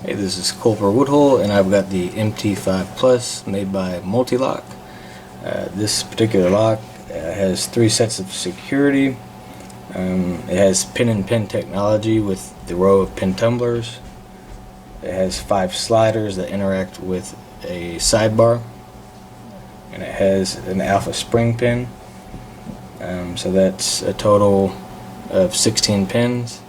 Hey, this is Culver Woodhull, and I've got the MT5 Plus made by Multi-Lock. This particular lock has 3 sets of security. It has pin-in-pin technology with the row of pin tumblers. It has 5 sliders that interact with a sidebar, and it has an alpha spring pin. So that's a total of 16 pins.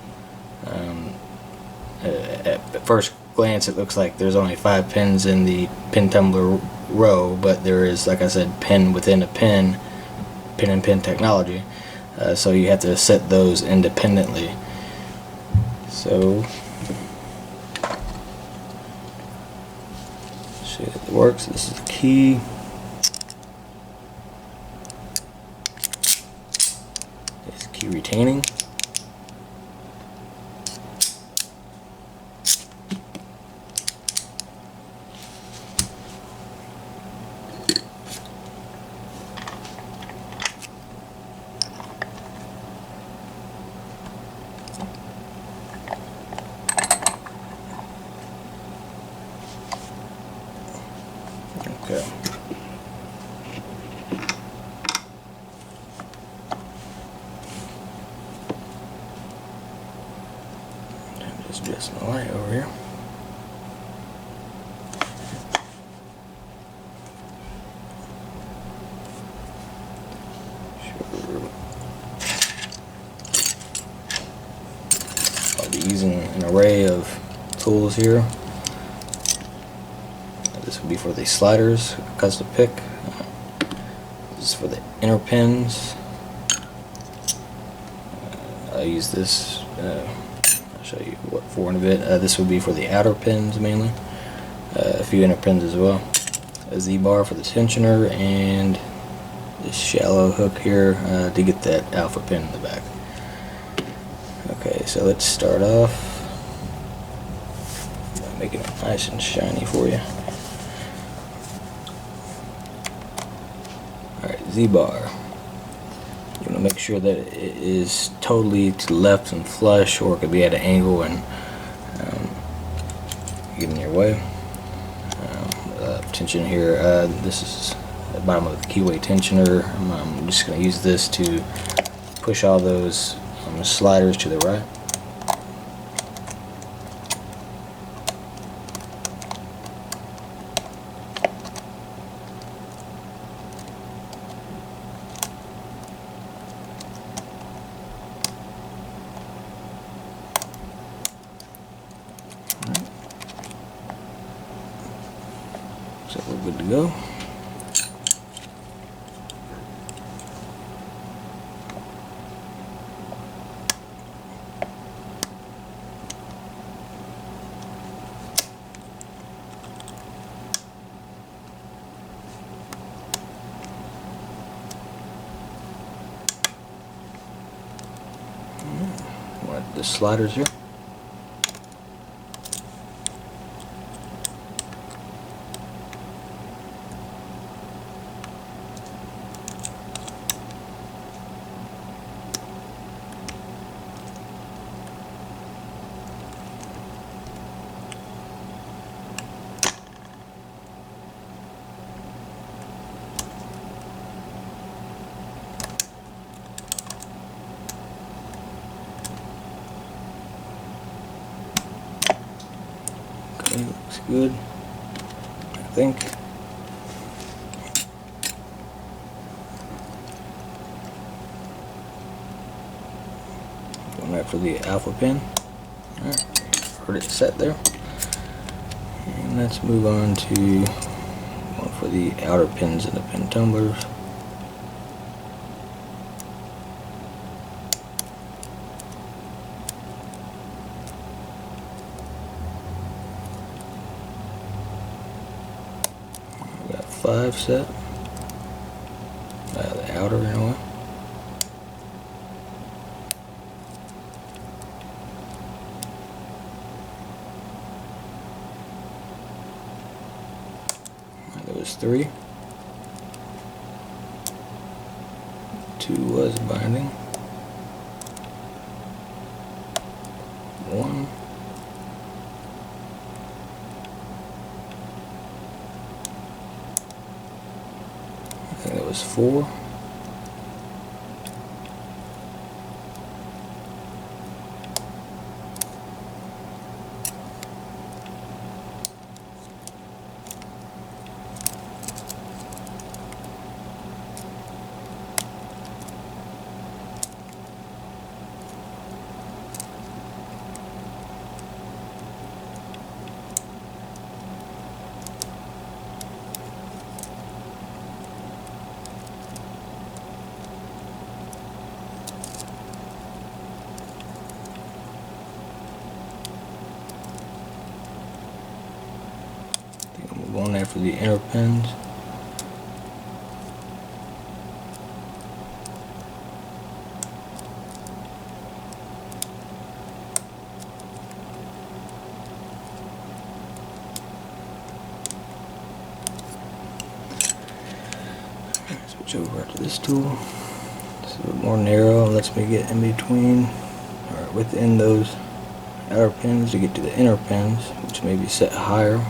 At first glance it looks like there's only 5 pins in the pin tumbler row, but there is, like I said, pin within a pin, pin-in-pin technology, so you have to set those independently. So show you that it works. This is the key. It's key retaining. Okay. I'm just adjusting the light over here. I'll be using an array of tools here. This would be for the sliders, custom pick. This is for the inner pins. I use this. I'll show you what for in a bit. This would be for the outer pins mainly. A few inner pins as well. A ZBar for the tensioner, and this shallow hook here to get that alpha pin in the back. Okay, so let's start off by making it nice and shiny for you. Alright, ZBar. You want to make sure that it is totally to the left and flush, or it could be at an angle and get in your way. Tension here. This is the bottom of the keyway tensioner. I'm just going to use this to push all those sliders to the right. So we're good to go. What the sliders here. Okay, looks good, I think. Going back for the alpha pin. Alright, heard it set there. And let's move on to one for the outer pins and the pin tumblers. We got 5 set. The outer anyway. There was 3. 2 was binding. 1. think that was 4. Going after the inner pins. Switch over to this tool. It's a bit more narrow and lets me get in between or within those outer pins to get to the inner pins, which may be set higher.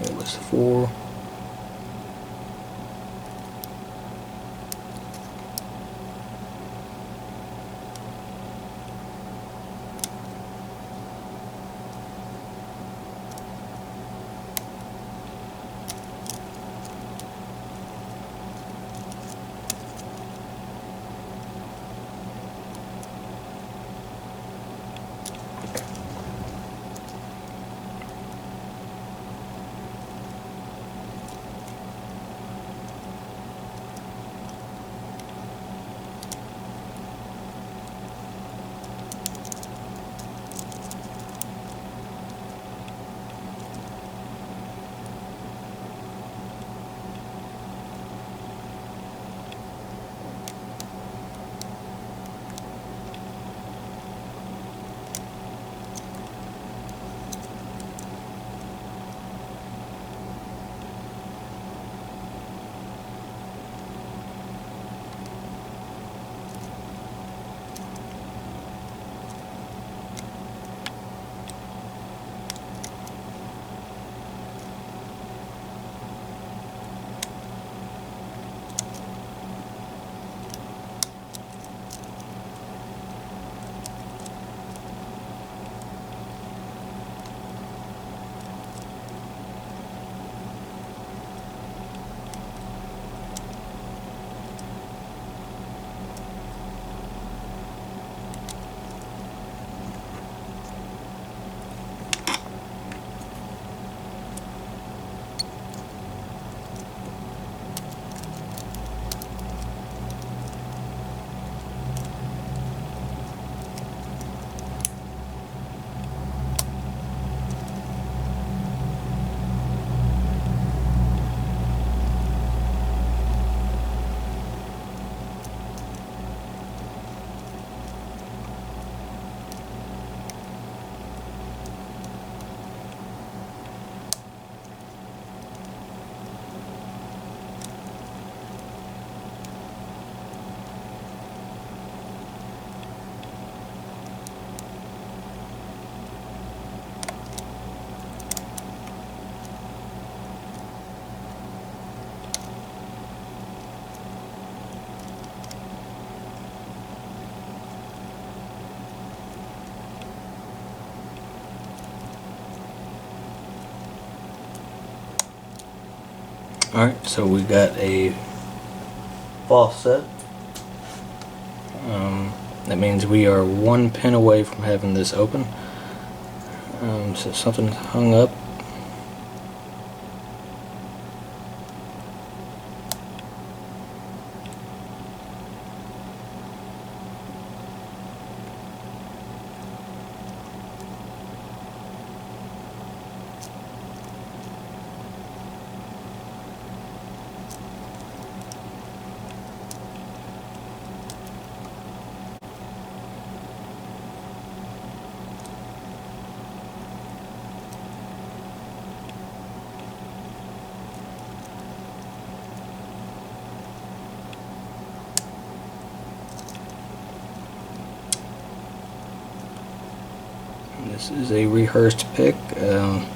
It was 4. Alright, so we got a Faucet. That means we are one pin away from having this open. So something's hung up. This is a rehearsed pick. I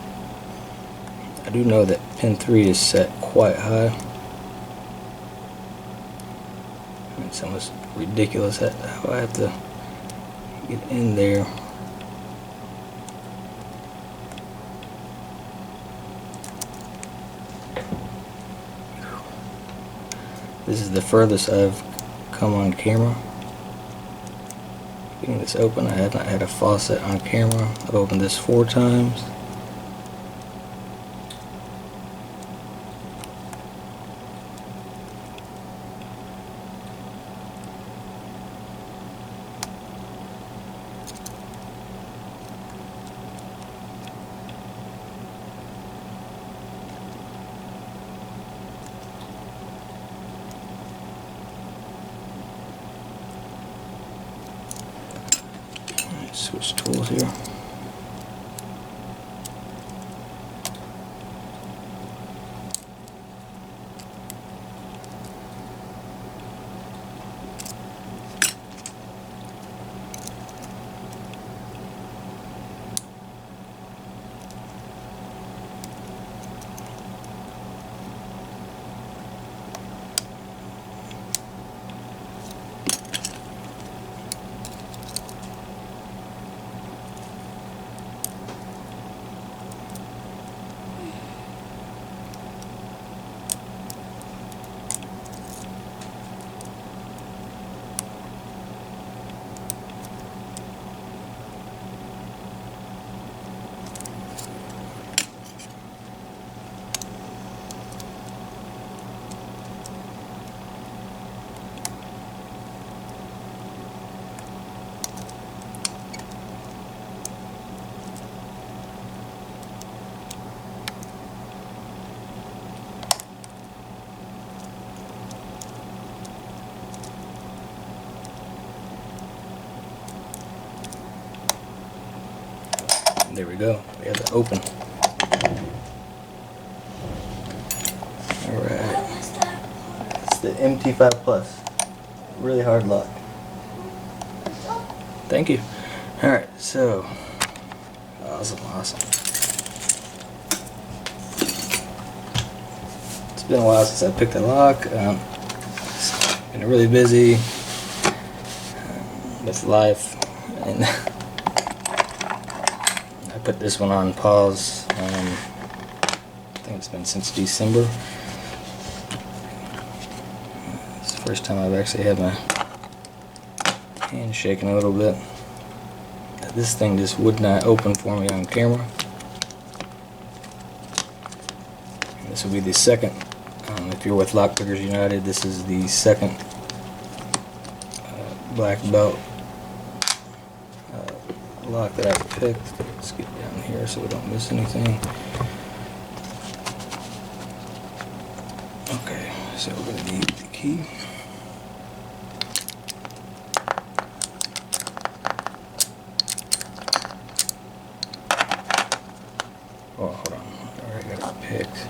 do know that pin 3 is set quite high. It's almost ridiculous how I have to get in there. This is the furthest I've come on camera. Getting this open, I have not had a faucet on camera. I've opened this 4 times. Switch tools here. There we go. We have it open. Alright. It's the MT5 Plus. Really hard lock. Thank you. Alright, so awesome. It's been a while since I picked a lock. It's been really busy with life, and I put this one on pause. I think it's been since December. It's the first time I've actually had my hand shaking a little bit. This thing just would not open for me on camera. And this will be the second. If you're with Lockpickers United, this is the second black belt lock that I've picked. Let's get down here so we don't miss anything. Okay, so we're going to need the key. Oh, hold on. I already got it picked.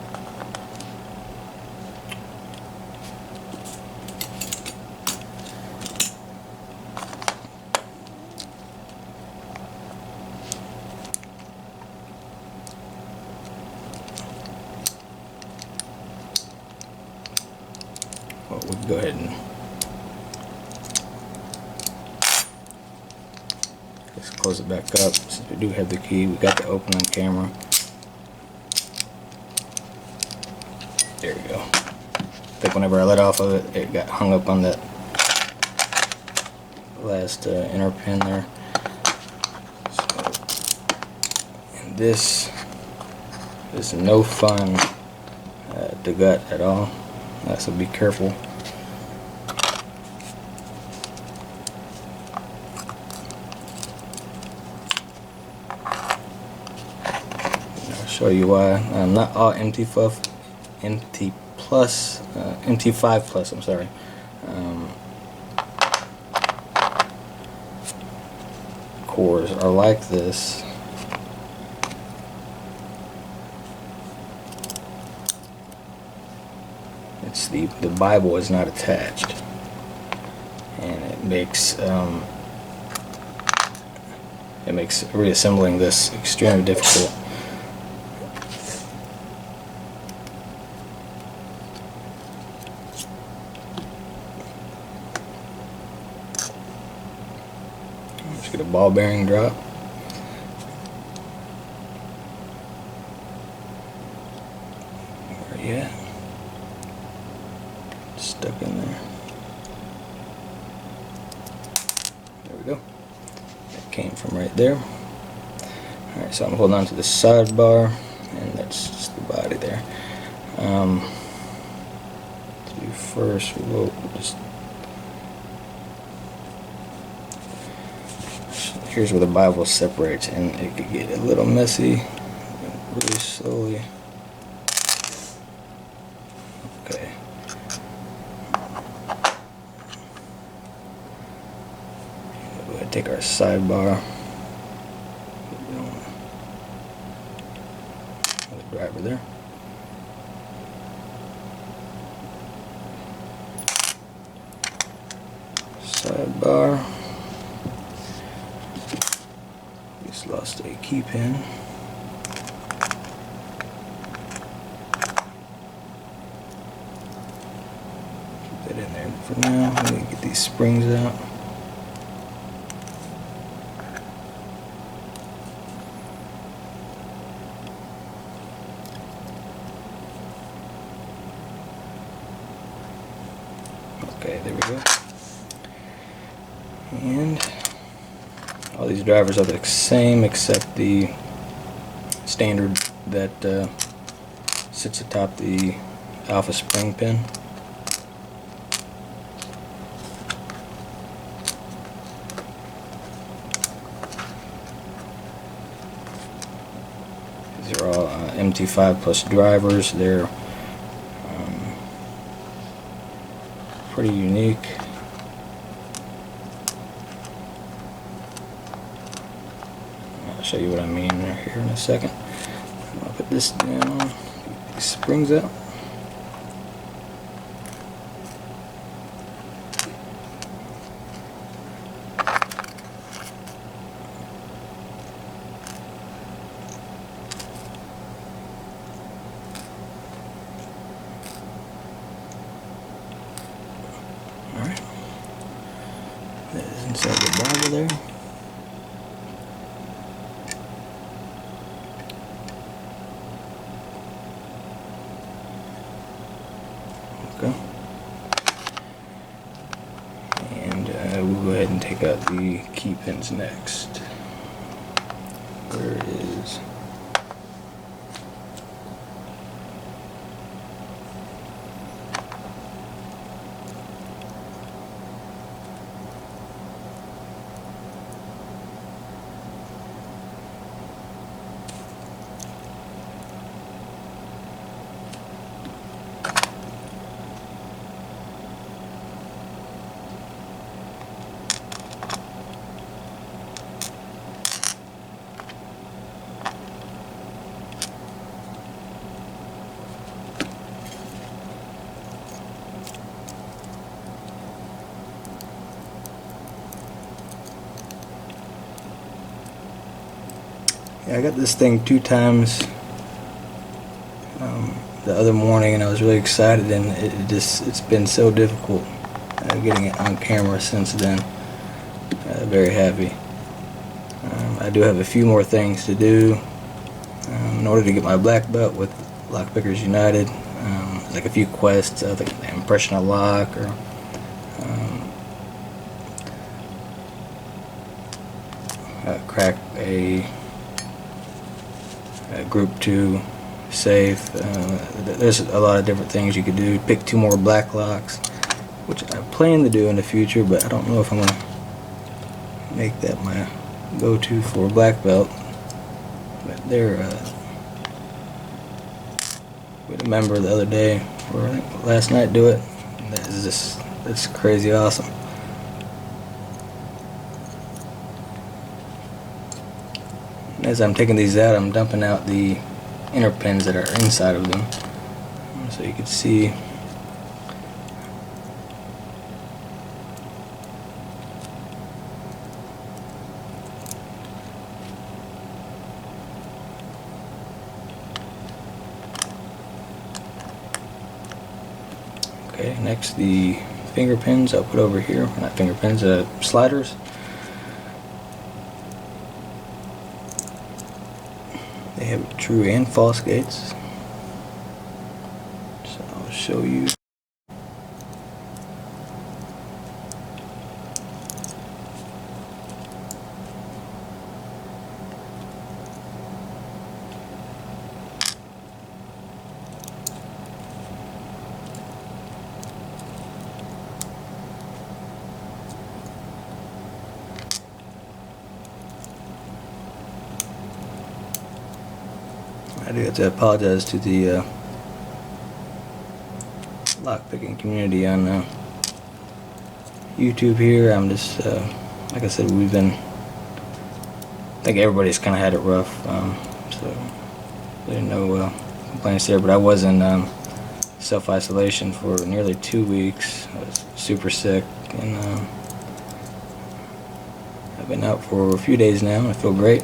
Well, we can go ahead and just close it back up. Since we do have the key, we got the open on camera. There we go. think whenever I let off of it, it got hung up on that last inner pin there. So, and this is no fun to gut at all, so be careful. I'll show you why. Not all MT5 Plus, I'm sorry. Cores are like this. It's the Bible is not attached, and it makes reassembling this extremely difficult. Let's get a ball bearing drop. Where you at? Stuck in there. There we go. That came from right there. Alright, so I'm holding on to the sidebar, and that's just the body there. To do first, we'll just. Here's where the Bible separates, and it could get a little messy really slowly. Okay. Go ahead and take our sidebar. The driver there. Sidebar. Just lost a key pin. Keep that in there for now. Let me get these springs out. Okay, there we go. And all these drivers are the same except the standard that sits atop the alpha spring pin. These are all MT5 Plus drivers. They're pretty unique. I'll show you what I mean here in a second. I'll put this down, get these springs out. Alright. That is inside the Bible there. Okay. And we'll go ahead and take out the key pins next. Where it is. Yeah, I got this thing 2 times the other morning, and I was really excited, and it's been so difficult getting it on camera since then. Very happy. I do have a few more things to do in order to get my black belt with Lockpickers United. like a few quests, like impression of lock, or crack a group 2 safe. There's a lot of different things you could do. Pick 2 more black locks, which I plan to do in the future, but I don't know if I'm gonna make that my go-to for black belt. But there, we had a member the other day, or I think last night, do it. That's crazy awesome. As I'm taking these out, I'm dumping out the inner pins that are inside of them, so you can see. Okay, next the finger pins I'll put over here. Not finger pins, sliders. They have true and false gates, so I'll show you. I do have to apologize to the lockpicking community on YouTube here. I'm just, like I said, I think everybody's kind of had it rough, so there's no complaints there. But I was in self-isolation for nearly 2 weeks. I was super sick, and I've been out for a few days now, and I feel great.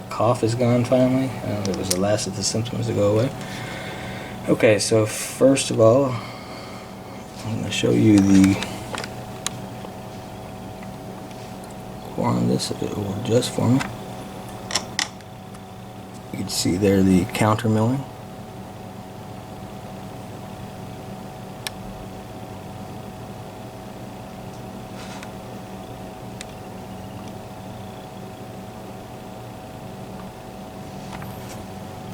Cough is gone finally. It was the last of the symptoms to go away. Okay, so first of all, I'm going to show you the core on this, if it will adjust for me. You can see there the counter milling.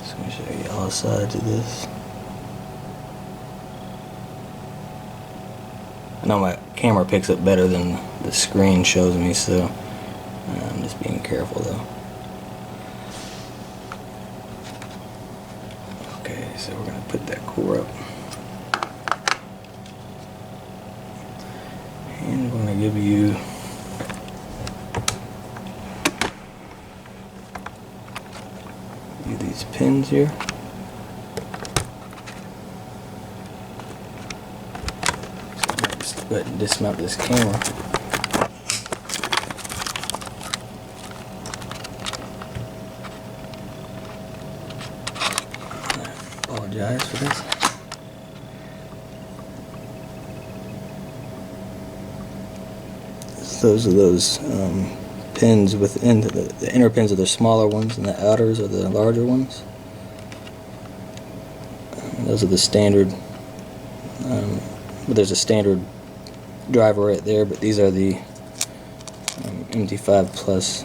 Let me show you all sides of this. I know my camera picks up better than the screen shows me, so I'm just being careful though. Okay, so we're going to put that core up. And we're going to give you these pins here. So let's go ahead and dismount this camera. I apologize for this. So those are those pins within the inner pins are the smaller ones, and the outers are the larger ones. Those are the standard. There's a standard driver right there, but these are the MT5 Plus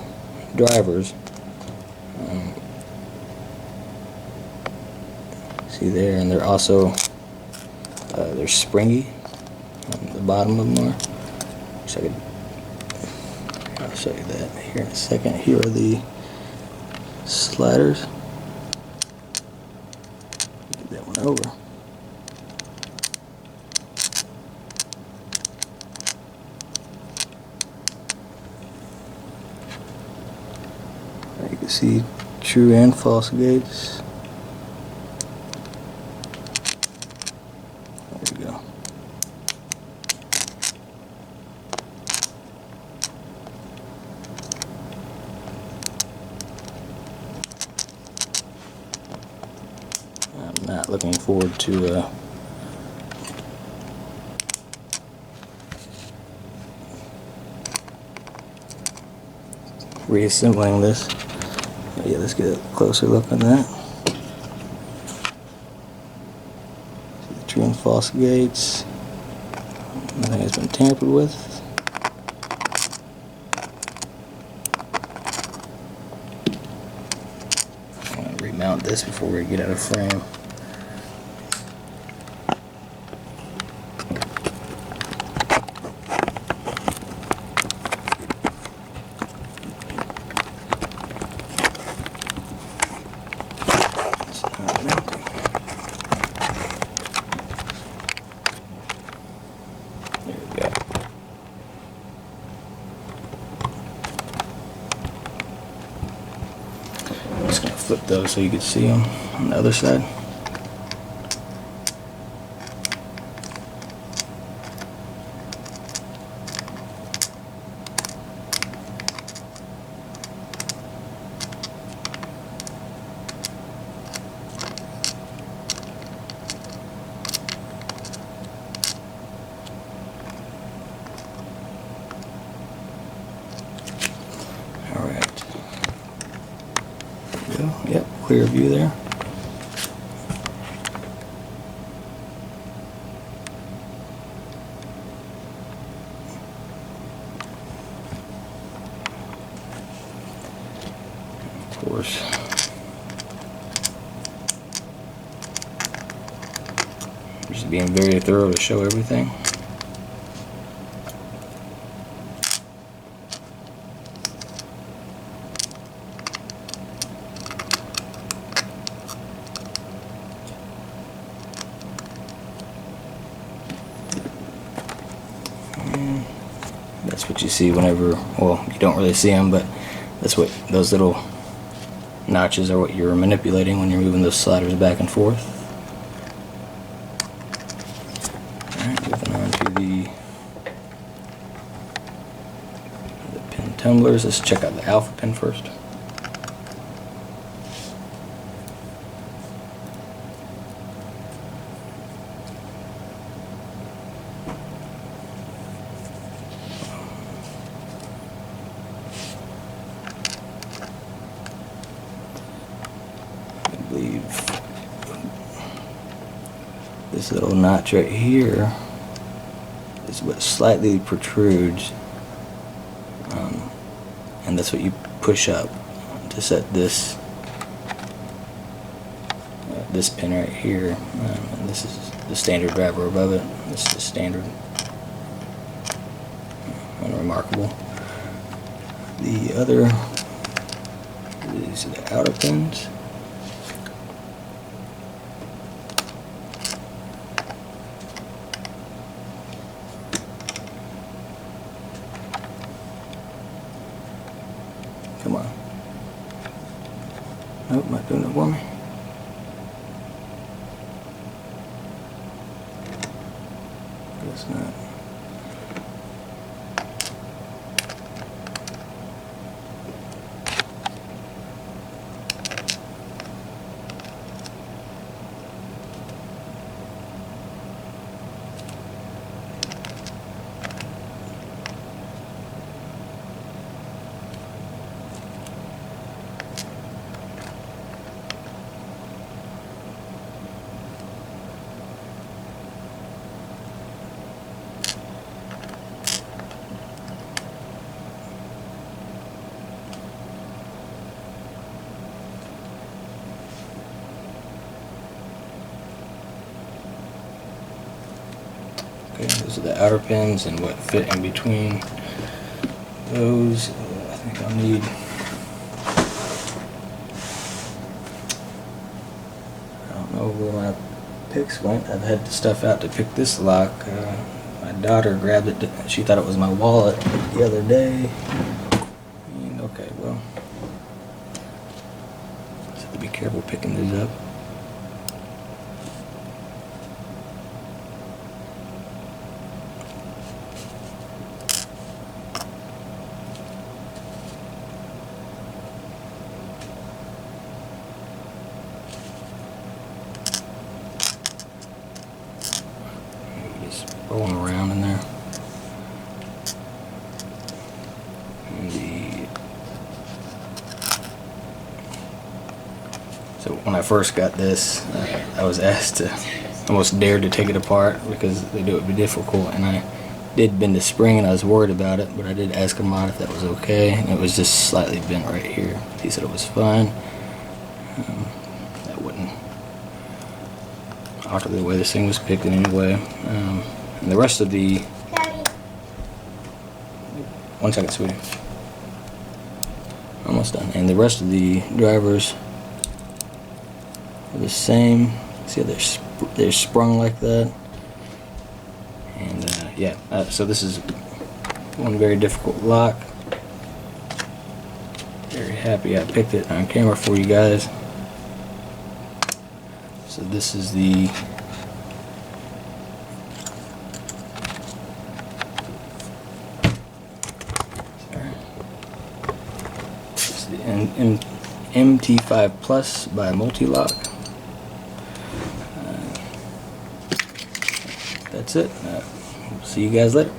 drivers. See there, and they're also they're springy on the bottom of them are. So I'll show you that here in a second. Here are the sliders. Get that one over. You can see true and false gates. There we go. I'm not looking forward to reassembling this. Yeah, let's get a closer look on that. faucet gates. Nothing has been tampered with. I'm going to remount this before we get out of frame. Flip those so you can see them on the other side. Yep, clear view there. Of course, just being very thorough to show everything. That's what you see whenever, well, you don't really see them, but that's what those little notches are, what you're manipulating when you're moving those sliders back and forth. Alright, moving on to the pin tumblers. Let's check out the alpha pin first. This little notch right here is what slightly protrudes, and that's what you push up to set this this pin right here. And this is the standard driver above it. This is the standard, unremarkable. The other, these are the outer pins. Come on. Nope, not doing it for me. Guess not. Okay, those are the outer pins and what fit in between those. I think I'll need, I don't know where my picks went. I've had stuff out to pick this lock. My daughter grabbed it. She thought it was my wallet the other day. And okay, well, just have to be careful picking these up. Rolling around in there. So when I first got this, I was asked to almost dared to take it apart because they knew it would be difficult, and I did bend the spring and I was worried about it, but I did ask him out if that was okay, and it was just slightly bent right here. He said it was fine. That wouldn't alter the way this thing was picked in any way. And the rest of the... Daddy. 1 second, sweetie. Almost done. And the rest of the drivers are the same. See how they're sprung like that? And yeah, so this is one very difficult lock. Very happy I picked it on camera for you guys. So this is the MT5 Plus by Multi-Lock. That's it. See you guys later.